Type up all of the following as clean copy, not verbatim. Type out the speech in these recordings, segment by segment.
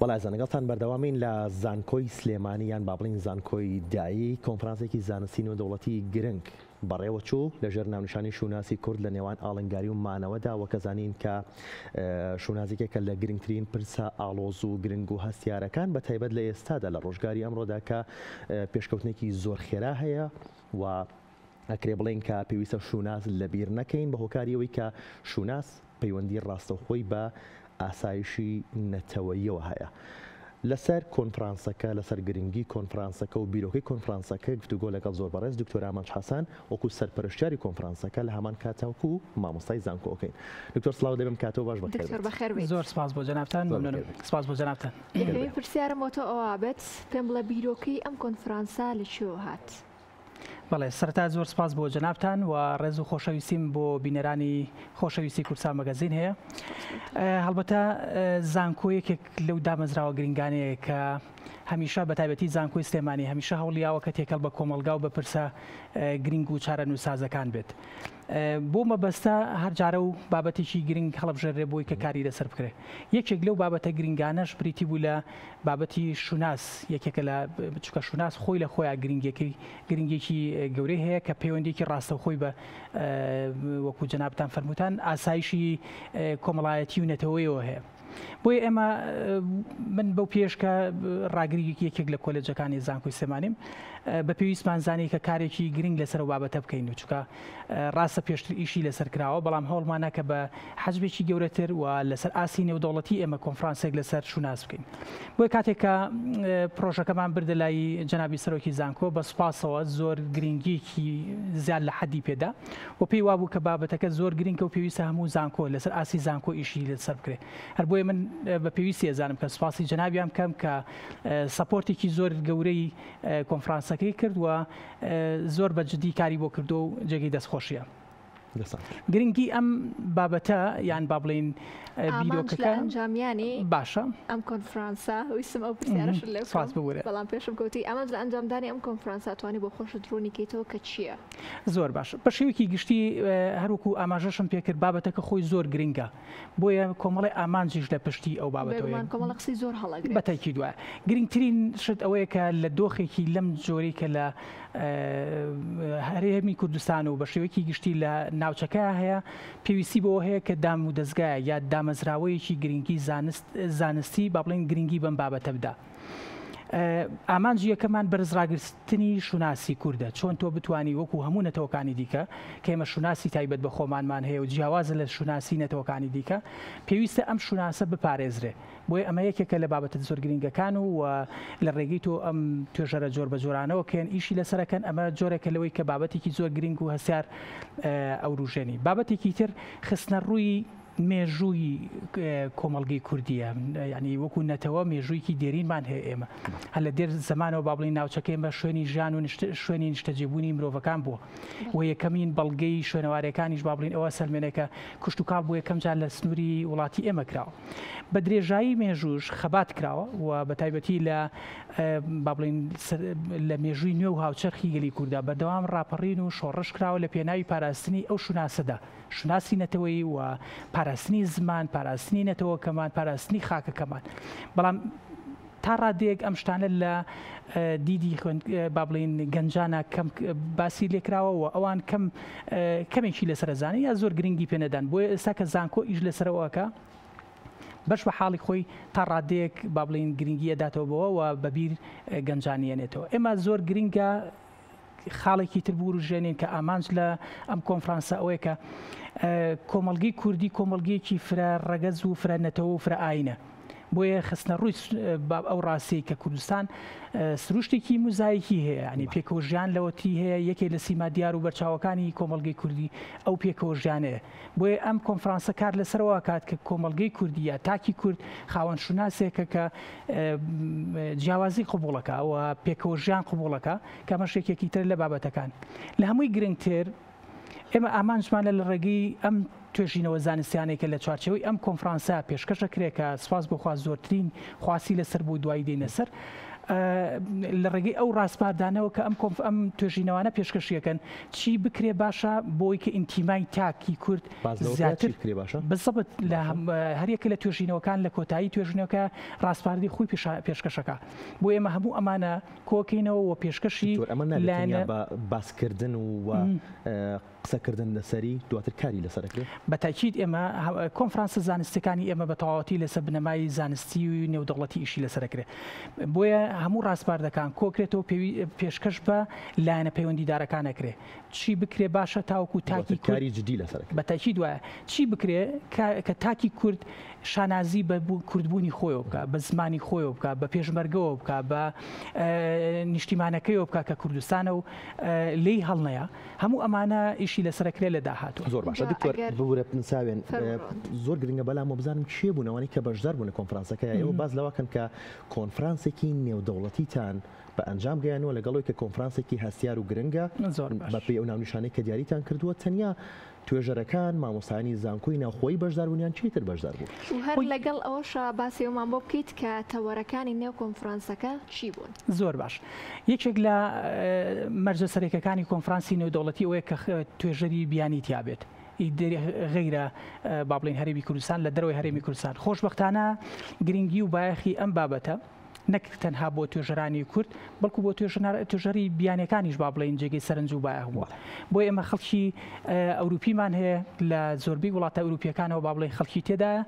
بەڵێ لەگەڵتان بەردەوامین لە زانکۆی سلێمانی یان با بڵین زانکۆی دایی کۆنفرانسێکی زانستی نێودەوڵەتی گرنگ بەڕێوە چوو لەژێر ناونیشانی شوناسی کورد لە نێوان ئاڵنگاری و مانەوەدا وەکەزانین کە شونازێکێکە لە گرنگترین پرسە ئاڵۆز و گرنگ و هەستیارەکان بە تایبەت لە ئێستادا لە ڕۆژگاری ئەمڕۆدا کە پێشکەوتنێکی زۆر خێرا هەیە و ئەکرێ بڵێن کە پێویستە شوناس لەبیر نەکەین بە هۆکاریەوەی کە شوناس پەیوەندی ڕاستەوخۆی بە ئاسایشی نەتەوەییەوە هەیە. لەسەر کۆنفرانسەکە لەسەر گرنگی کۆنفرانسەکە و بیرۆکەی کۆنفرانسەکە گفتوگۆ لەگەڵ زۆر بەڕێز دکتۆر ئاماج حەسان وەکو سەرپەرشتیاری کۆنفرانسەکە لە هەمان کاتەوەکو مامۆستای زانکۆکەین. دکتۆر سڵاو دەبم کاتەوە باش بەخێر. زۆر سپاس بۆ جەنابتان. سپاس بۆ جەنابتان. پرسیارمەوە ئەوابێت پێم بڵێ بیرۆکەی ئەم کۆنفرانسە لەکوێوە هات؟ بەڵێ سەرەتا زۆر سپاس بۆ جەنابتان و ڕێز و خۆشەویستیم بۆ بینەرانی خۆشەویستی کورسان مەگەزین هەیە. هەڵبەتە زانکۆیەکێک لەو دامەزراوە گرنگانەیە کە هەمیشە بە تایبەتی زانکۆی سلێمانی هەمیشە هەوڵیاوە کە تێکەڵ بە کۆمەلگا و بە پرسە گرنگ و چارە نووسازەکان بێت. بۆ مەبەستە هەرجارە و بابەتێکی گرنگ هەڵبژێڕێ بۆی کە کاری لەسەر بکرێ. یەکێک لەو بابەتە گرنگانەش بریتی بوو لە بابەتی شوناس، یەکێکە لە چکە شوناس خۆی لە خۆیان گرنگێکی گەورەی هەیە کە پەیوەندێکی ڕاستەوخۆی بە وەکو جەنابتان فەرمووتان ئاسایشی کۆمەڵایەتی و نەتەوەیەوە هەیە. بۆیە ئێمە من بەو پێشکە ڕاگریەکی یەکێک لە کۆلێجەکانی زانکۆی سلێمانیم بە پێویستمان زانی کە کارێکی گرنگ لەسەر و بابەتە بکەین و چکە ڕاستە پێشتر ئیشی لەسەر کراوە بەڵام هەوڵمانە کە بە حەجمێکی گەورەتر و لەسەر ئاسی نێودەوڵەتی ئێمە کۆنفرانسێک لەسەر شوناس بکەین. بۆیە کاتێک کە پرۆژەکەمان بردە لای جەنابی سەرۆکی زانکۆ بە سوپاسەوە زۆر گرنگیەکی زیاد لە حەدی پێدا و پێی وابوو کە بابەتەکە زۆر گرنگە و پێویستە هەموو زانکۆ لەسەر ئاسی زانکۆ ئیشی لەسەر بکرێ. هەر بۆیە من بە پێویستی ئەزانم کە سوپاسی جەنابیان بکەم کە سەپۆرتێکی زۆر گەورەی کۆنفرانسەکەی کرد و زۆر بەجددی کاری بۆ کردو و جێگەی دەستخۆشیە. گرنگی ئەم بابەتە یان با بڵین بیرۆکەکە ئەنجامیانی باشە ئەم کۆنفرانسە ویستم ئەو پرسیارەش لێ بەڵام پێشم کەوتی ئەمە لە ئەنجامدانی ئەم کۆنفرانسە توانی بۆ خۆشت ڕوونیکەیتەوە کە چییە؟ زۆر باش بە شێوەیەکی گشتی هەروکو ئاماژەشم پێکرد بابەتەکە خۆی زۆر گرنگە بۆیە کۆمەڵی ئامانجیش لە پشتی ئەو بابەتەوە کۆمەڵە قسەی زۆر هەڵەگرێت. بەتایکی دوایە گرنگترین شت ئەوەیە کە لە دۆخێکی لەم جۆرەی کە لە هەرێمی کوردستان و بە شێوەیەکی گشتی لە ناوچەکە هەیە پێویستی بەوە هەیە کە دام و دەستگایە یا دامەزراوەیەکی گرنگی زانستی با بڵین گرنگی بەم بابەتە بدا. ئامانجی یەکەمان بەرزڕاگرتنی شوناسی کووردە چۆن تۆ بتانی وەکو هەموو نەتەوەکانی دیکە کە ئێمە شوناسی تایبەت بە خۆمانمان هەیە و جیاوازە لە شوناسی نەتەوەکانی دیکە پێویستە ئەم شوناسە بپارێزرێ. بۆیە ئەمە یەکێکە لە بابەتە زۆر گرنگەکان و لە ڕێگەی تۆ ئەم توێژەرە جۆر بە جۆرانەوە کێن ئیشی لەسەرەکەن ئەمە جۆرێکە لەوەی کە بابەتێکی زۆر گرنگ و هەسیار ئەو ڕوژێنی. بابەتێکی تر خستنە ڕووی مێژووی کۆمەڵگەی کوردیە ینی وەکو نەتەوە مێژوویکی دێرینمان هەیە ئێمە هەر لە دێر زمانەوە با بڵین ناوچەکەی ئێمە شوێنی ژیان و شوێنی نیشتەجێبوونی مرۆڤەکان بووە و یەکەمین بەڵگەی شوێنەوارەکانیش با بڵین ئەوە سەلمێنێکە کوشت و کاڵ بۆ یەکەم جار لە سنووری وڵاتی ئێمە کراوە. بە درێژایی مێژووش خەبات کراوە و بە تایبەتی لە با بڵین لە مێژووی نوێ و هاوچەرخی گەلی کووردا بەردەوام ڕاپەڕین و شۆڕش کراوە لە پێناوی پاراستنی ئەو شوناسەدا شوناسی نەتەوەی و پاراستنی زمان پاراستنی نەتەوەکەمان پاراستنی خاکەکەمان. بەڵام تا ڕادێک ئەم شتانە لە دیدی با بڵین گەنجانە کەم باسی لێکراوە و ئەوان کەمێکی لەسەرزانانی یا زۆر گرنگی پێنەدان بۆیە ئێستا کە زانکۆ ئیش لەسەرەوەکە بەش بە حاڵی خۆی تا ڕادێک با بڵین گرنگی ئەداتەوە و بەبیر گەنجانیەنێتەوە. ئێمە زۆر گرنگە خاڵێکی تر بوروژێنین کە ئامانج لە ئەم کۆنفرانسە ئەوەیە کە کۆمەڵگەی کوردی کۆمەڵگەیەکی فرە ڕەگەز و فرە نەتەوە و فرە ئاینە. بۆیە خستنە ڕووی ئەو ڕاستی کە کوردستان سروشتێکی موزاییکی هەیە ینی پێکەوە ژیان لەوەتی هەیە یەکێک لە سیما دیار و بەرچاوەکانی کۆمەڵگەی کوردی ئەو پێکەوە ژیانەیە. بۆیە ئەم کۆنفرانسە کار لەسەرەوە کات کە کۆمەڵگەی کوردی یا تاکی کورد خاوەن شوناسێکە کە جیاوازی قبوڵەکە و پێکەوە ژیان قبوڵەکە کە ئەمە شێکێکی تر لە بابەتەکان لە هەمووی گرنگتر ئێمە ئامانجمانە لە ڕێگەی ئەم توێژینەوە زانستیانێکە لە چوارچەوەی ئەم کۆنفرانسە پێشکەشە کرێکە سواز بخواست زۆرترین خواسی لەسەر بۆ دوایی دێنە سەر لە ڕێگەی ئەو ڕاستپاردانەوە کە ئەم توێژینەوانە پێشکەشیەکەن چی بکرێ باشە بۆی کە ئینتیمای تاکی کورد زیاتر بزەبت لە هەرێکە لە توێژینەوەکان لە کۆتایی توێژینەوەکە ڕاستپاردی خۆی پێشکەشەکە بۆ ئێمە هەموو ئەمانە کۆکەینەوە و پێشکەشی لایەنە باسکردن و قسەکردن لەسەری دواتر کاری لەسەرەکرێت بە تاکید ئێمە کۆنفرانسە زانستەکانی ئێمە بە تەواوەتی لەسەر بنەمای زانستی و نێودەوڵەتی ئیشی لەسەرەکرێت بۆیە هەموو ڕاستپاردەکان کۆکرێتەوە پێشکەش بە لایەنە پەیوەندیدارەکان ئەکرێ چی بکرێ باشە تاوەکو تاکی کاری جدی لەسەرەکرێت بە تاکید وایە چی بکرێ کە تاکی کورد شانازی بە کوردبوونی خۆیەوە بکە بە زمانی خۆیەوە بکە بە پێشمەرگەوە بکە بە نیشتیمانەکەیەوە بکە کە کوردستانە و لی هەڵنەیە هەموو ئەمانە ئیشی لەسەرەکرێ لە داهاتوە زۆر باشە دکتۆر بورە پنساوێن زۆر گرنگە بەلام بزانم چێ بوونەوەی کە بەشدار بوون لە کۆنفرانسەکە ئێوە باز لەوەکەن کە کۆنفرانسێکی نێودەوڵەتیتان بە ئەنجام گەیانەوە لەگەڵەوەی کە کۆنفرانسێکی هەستیار و گرنگە بەپێی ئەو ناونیشانەی کە دیاریتان کردووە تەنیا توێژەرەکان مامۆستانی زانکۆی ناوخۆی بەشداربوونیان چیتر بەشدار بوو هەر لەگەڵ ئەوەشە باسیەوەمان بۆ بکەیت کە تەوەرەکانی نێو کۆنفرانسەکە چی بوون زۆر باش یەکێک لە مەرجە سەرێکەکانی کۆنفرانسی نێودەوڵەتی ئەوەیە کە توێژەری بیانی تیابێت غیرە با بڵین هەرێمی کوردستان لە دەرەوەی هەرێمی کوردستان خۆشبەختانە گرنگی و بایەخی ئەم بابەتە نەک تەنها بۆ توێژەرانی کورد بەڵکو بۆ توێژەری بیانەکانیش با بڵین جێگەی سەرنج و بایەخ بووە بۆ ئێمە خەڵکی ئەوروپیمان هەیە لە زۆربەی وڵاتە ئەوروپیەکانەوە با بڵین خەڵکی تێدایە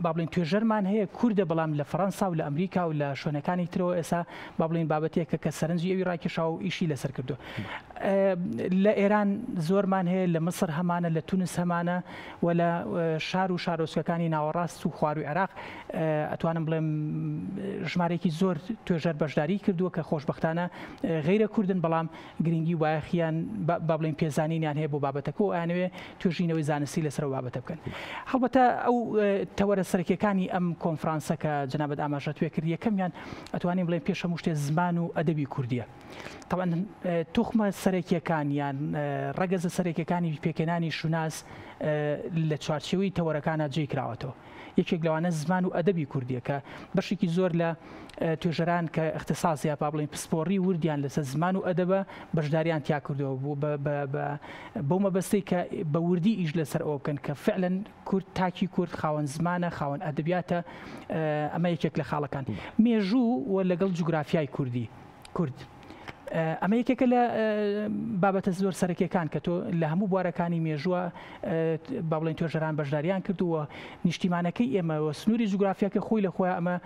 با بڵین توێژەرمان هەیە کوردە بەڵام لە فەڕەنسا و لە ئەمریکا و لە شوێنەکانی ترەوە ئێستا با بڵین بابەتێکە کە سەرنجی ئەوی ڕاکێشا و ئیشی لەسەر کردو لە ئێران زۆرمان هەیە لە مەسر هەمانە لە تونس هەمانە و لە شار و شارۆچکەکانی ناوەڕاست و خواروی عێراق ئەتوانم بڵێم ژمارەیەکی زۆر توێژەر بەشداری کردووە کە خۆشبەختانە غیرە کوردن بەڵام گرنگی وایەخیان با بڵین پێزانینیان هەیە بۆ بابەتەکە و ئەیانەوێ توێژینەوەی زانستی لەسەر بابەتە بکەن هەڵبەتە ئەو تەوەرە سەرەکیەکانی ئەم کۆنفرانسەکە جەنابەت ئاماژەتوێ کرد یەکەمیان ئەتوانین بڵێن پێش هەموو شتێ زمان و ئەدەبی کوردیە طبعا توخمە سەرەکیەکان یان ڕەگەزە سەرەکیەکانی پێکەنانی شوناس لە چوارچێوەی تەوەرەکانە جێی کراوەتەوە یەکێک لەوانە زمان و ئەدەبی کوردیە کە بەشێکی زۆر لە توێژەران کە اختصاصیە با بڵین پسپۆڕی وردیان لەسەر زمان و ئەدەبە بەشداریان تیا کردەوە بۆ مەبەستەی کە بە وردی ئیش لەسەر ئەوە بکەن کە فعلەن کورد تاکی کورد خاوەن زمانە خاوەن ئەدەبیاتە ئەمە یەکێک لە خاڵەکان مێژوو و لەگەڵ جوگرافیای کورد ئەمە یەکێکە لە بابەتە زۆر سەرەکیەکان کە تۆ لە هەموو بوارەکانی مێژووە با بڵین توێژەران بەشداریان کردووە نیشتیمانەکەی ئێمە و سنووری جوگرافیاکە خۆی لە خۆیان ئەمە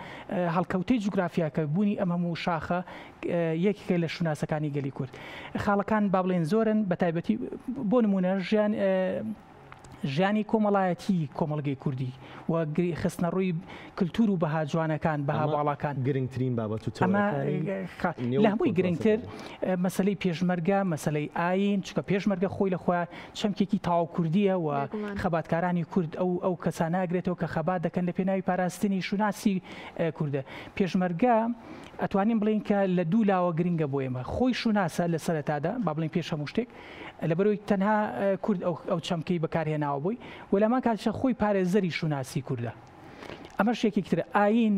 هەڵکەوتەی جوگرافیاکە بوونی ئەم هەموو شاخە یەکێکە لە شوناسەکانی گەلی کورد خاڵەکان با بڵێن زۆرن بە تایبەتی بۆ نمونە ژیانی کۆمەڵایەتی کۆمەڵگەی کوردی و خستنە ڕووی کللتور و بەها جوانەکان بەها باڵاکان گرنگترین بابەت و لە هەمووی گرنگتر مەسلەی پێشمەرگە مەسلەی ئاین چکە پێشمەرگە خۆی لە خۆیان چەمکێکی تاو کوردیە و خەباتکارانی کورد ئەو کەسانە ئەگرێتەوە کە خەبات دەکەن لە پێناوی پاراستنی شوناسی کوردە پێشمەرگە ئەتوانین بڵین کە لە دوو لاوە گرنگە بۆ ئێمە خۆی شوناسە لە سەرەتادا با بڵین پێش هەموو شتێک لەبەرەوەی تەنها کورد ئەو چەمکەی بەکارهێناوە بووی و لەمان کاتیشە خۆی پارێزەری شوناسی کووردە ئەمە شتێکێکترە ئاین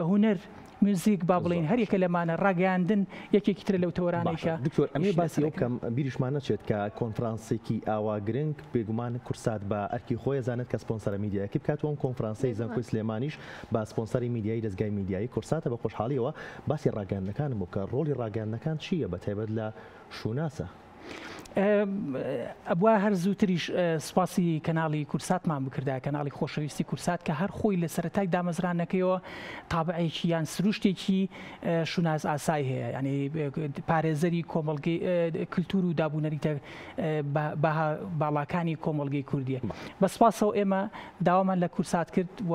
هونەر موزیک با بڵین هەرێکە لەمانە ڕاگەاندن یەکێکی ترە لەو تەوەرانێکە دکتۆر ئەمێ باسی ئەو کەم بیریشمان نەچێت کە کۆنفرانسێکی ئاوا گرنگ بێگومان کورسات بە ئەرکی خۆی زانێت کە سپۆنسەرە میدیایەکی بکات ئەم کۆنفرانسەی زانکۆی سلێمانیش با سپۆنسەری میدیایی دەستگای میدیایی کورساتە بە خۆشحاڵیەوە باسی ڕاگەاندنەکانم بوو کە ڕۆڵی ڕاگەاندنەکان چییە بەتایبەت لە شوناسە ئەبوا هەر زووتریش سوپاسی کەناڵی کورساتمان بکردا کەناڵی خۆشەویستی کورسات کە هەر خۆی لە سەرەتای دامەزرانەکەیەوە تابعێکی یان سروشتێکی شوناز ئاسایی هەیە ینی پارێزەری کۆمەڵگەی کللتور و دابوونەریتە باڵاکانی کۆمەڵگەی کوردیە بە سپاسەوە ئێمە داوامان لە کورسات کرد و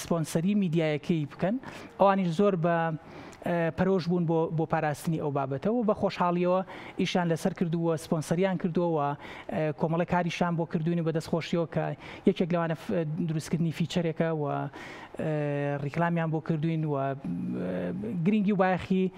سپۆنسەری میدیایەکەی بکەن ئەوانیش زۆر بە پەرۆژ بوون بۆ پاراستنی ئەو بابەتەوە بە خۆشحاڵیەوە ئیشان لەسەر کردووە سپۆنسەریان کردووە کۆمەڵە کاریشان بۆ کردوونی بە دەستخۆشیەوە کە یەکێک لەوانە دروستکردنی فیچەرێکە و ڕیکلامیان بۆ کردوین و گرنگی و بایەخی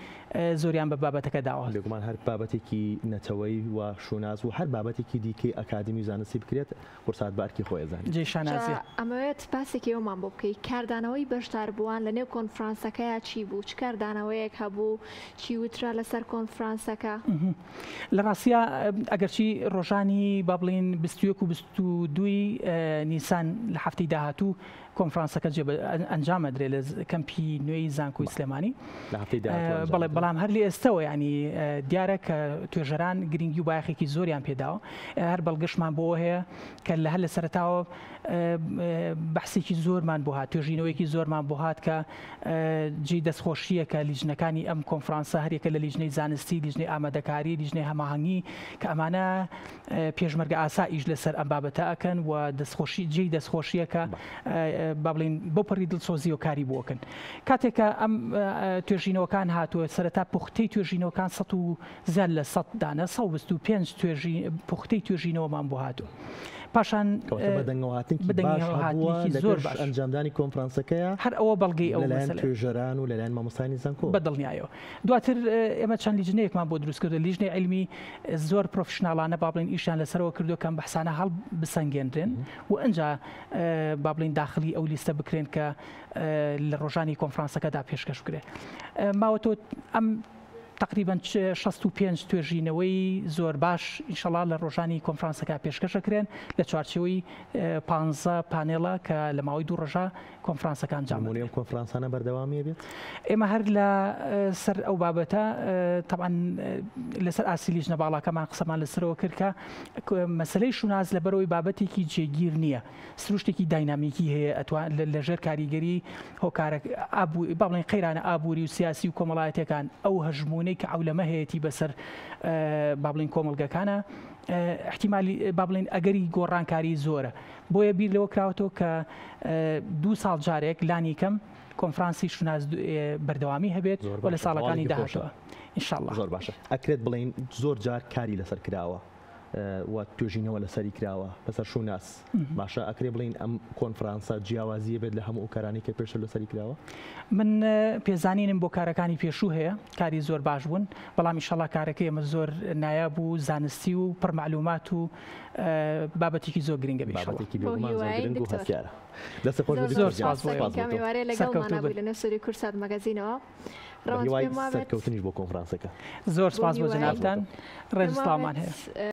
زۆریان بە بابەتەکە داوە. لێگومان هەر بابەتێکی نەتەوەی و شوناز و هەر بابەتێکی دیکەی ئەکادمی زانستی بکرێت قورسات بارکی خۆی زانێت. جێشانازیە ئەمەوێت پاسێکی ئەومان بۆ بکەیت کاردانەوەی بەشداربووان لە نێو کۆنفرانسەکەیە چی بوو؟ چ کاردانەوەیەک هەبوو؟ چی وترا لەسەر کۆنفرانسەکە؟ لە ڕاستیە ئەگەرچی ڕۆژانی با بڵێن 21 و 22 نیسان لە هەفتەی داهاتوو کۆنفرانسەکە ئەنجام ئەدرێت لە کەمپی نوێی زانکۆی سلێمانی بەڵێ بەڵام هەر لە ئێستەوە ینی دیارە کە توێژەران گرنگی و بایەخێکی زۆریان پێداوە هەر بەڵگەشمان بۆ هەیە کە هەر لە سەرەتاوە بەحسێکی زۆرمان بۆ هات توێژینەوەیەکی زۆرمان بۆ هات کە جێی دەستخۆشیە کە لیژنەکانی ئەم کۆنفرانسە هەرێکە لە لیژنەی زانستی لیژنەی ئامادەکاری لیژنەی هەماهەنگی کە ئەمانە پێشمەرگە ئاساییش لەسەر ئەم بابەتە ئەکەن و دەستخۆشی جێی دەستخۆشیەکە با بڵین بۆ پەڕی دڵسۆزی و کاری بۆکەن کاتێکە ئەم توێژینەوەکان هاتووە سەرەتا پوختەی توێژینەوەکان 100 زیاد لە 100 دانە 125 پوختەی توێژینەوەمان بۆ هاتووە پاشان بەدەنگەوەهاتنێکی زۆر باش ئەنجامدانی کۆنفرانسەکەیە هەر ئەوە بەڵگەی ئەو توێژەران و لەلایەن مامۆستانی زانکۆ بەدڵنیایەوە دواتر ئێمە چەند لیژنەیەکمان بۆ دروست کردو لیژنەی علمی زۆر پرۆفشناڵانە با بڵین ئیشان لەسەرەوە کردو کەم بەحسانە هەڵ بسەنگێنرێن و ئەنجا با بڵین داخلی ئەو لیستە بکرێن کە لە ڕۆژانی کۆنفرانسەکەدا پێشکەش بکرێت ماوەتۆ ئەم تقریبا 65 توێژینەوەی زۆر باش ئینشەڵا لە ڕۆژانی کۆنفرانسەکە پێشکەشەکرێن لە چوارچەوەی 15 پانێڵە کە لە ماوەی 2 ڕۆژە کۆنفرانسەکان ئەم کۆنفرانسانە بەردەوامیە بێت ئێمە هەر لە سەر ئەو بابەتە طبعا لەسەر ئاسی لیژنە باڵاکەمان قسەمان لەسەرەوە کرد کە مەسلەی شوناز لەبەرەوەی بابەتێکی جێگیر نییە سروشتێکی داینامیکی هەیە ئەتوان لەژێر کاریگەری هۆکارێک با بڵێن قەیرانە ئابووری و سیاسی و کۆمەڵایەتەکان ئەو هەژمونەی کە ئەولەمە هەیەی بەسەر با بڵین کۆمەڵگەکانە احتیمالی با بڵین ئەگەری گۆڕانکاری زۆرە بۆیە بیر لەوە کراوەتەوە کە 2 ساڵ جارێک لانی کەم کۆنفرانسی شوناز بەردەوامی هەبێت و لە ساڵەکانی داهاتەوە ئینشاءڵڵا زۆر باشە ئەکرێت بڵین زۆر جار کاری لەسەر کراوە و توێژینەوە لەسەری کراوە لەسەر شوناس باشە ئەکرێ بڵین ئەم کۆنفرانسە جیاوازیە بێت لە هەموو ئۆکارانی کە پێش لەسەری کراوە من پێزانینم بۆ کارەکانی پێشوو هەیە کاری زۆر باش بوون بەڵام ئینشەڵڵا کارەکەی ئەمە زۆر نایاب و زانستی و پڕمەعلومات و بابەتێکی زۆر گرنگە بابەتێکی گرنگ و هەستیارە دەست خۆش زۆر سپاس کامیوارەیە لەگەڵمانە بووی لە نێو سەری کورسات مەگەزینەوە سەرکەوتنیش بۆ کۆنفرانسەکە زۆر سپاس بۆ جەنابتان ڕێز سڵامان هەیە